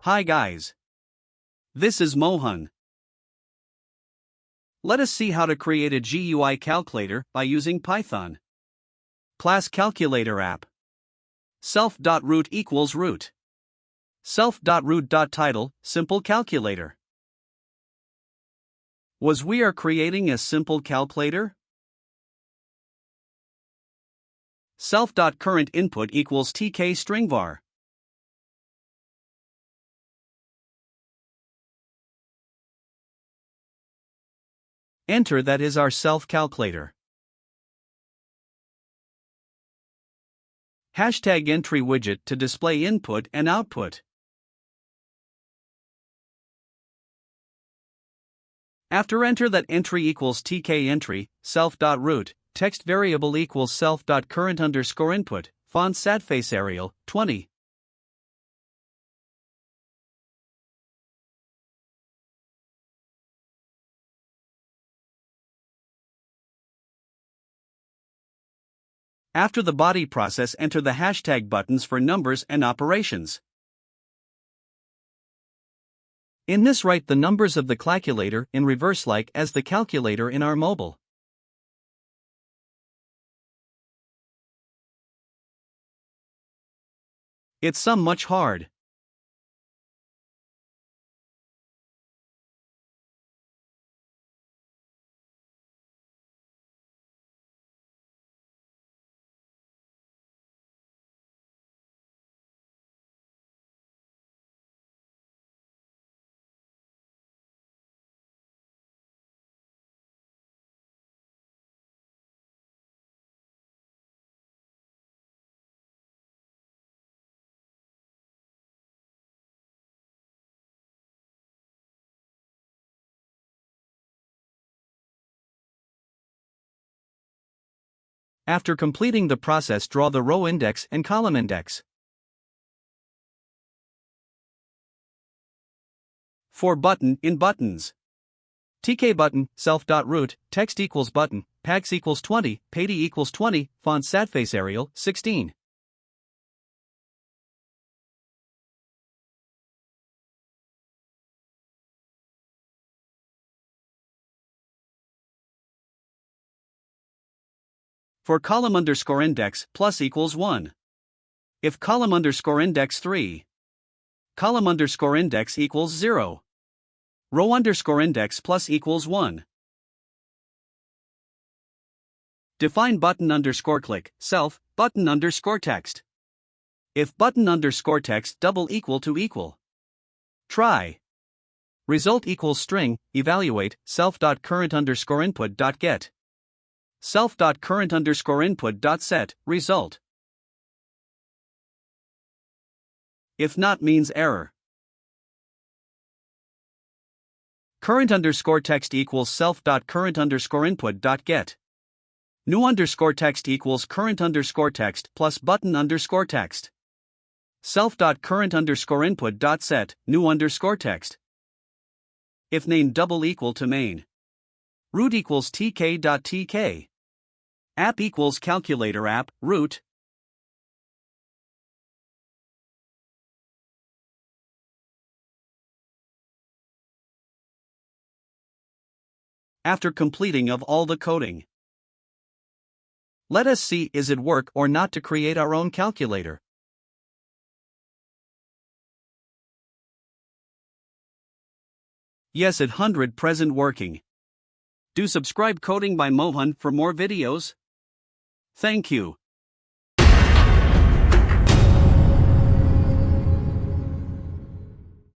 Hi guys. This is Mohan. Let us see how to create a GUI calculator by using Python. Class calculator app. Self.root equals root. Self.root.title, simple calculator. We are creating a simple calculator? Self.current input equals tk string var. Enter, that is our self calculator. Hashtag entry widget to display input and output. After enter that entry equals tk entry, self.root, text variable equals self.current_input, font sadface Arial, 20. After the body process, enter the hashtag buttons for numbers and operations. In this, write the numbers of the calculator in reverse like as the calculator in our mobile. It's some much hard. After completing the process, draw the row index and column index. For button, in buttons. TK button, self.root, text equals button, pax equals 20, payD equals 20, font sadface Arial, 16. For column_index, plus equals 1. If column_index 3, column_index equals 0. Row_index plus equals 1. Define button_click, self, button_text. If button_text double equal to equal. Try. Result equals string, evaluate, self.current_input.get. Self.current_input.set, result. If not means error. Current_text equals self.current_input.get. New_text equals current_text plus button_text. Self.current_input.set, new_text. If name double equal to main. Root equals tk.tk. App equals calculator app, root. After completing of all the coding, let us see is it work or not to create our own calculator. Yes, at 100% working. Do subscribe Coding by Mohan for more videos. Thank you.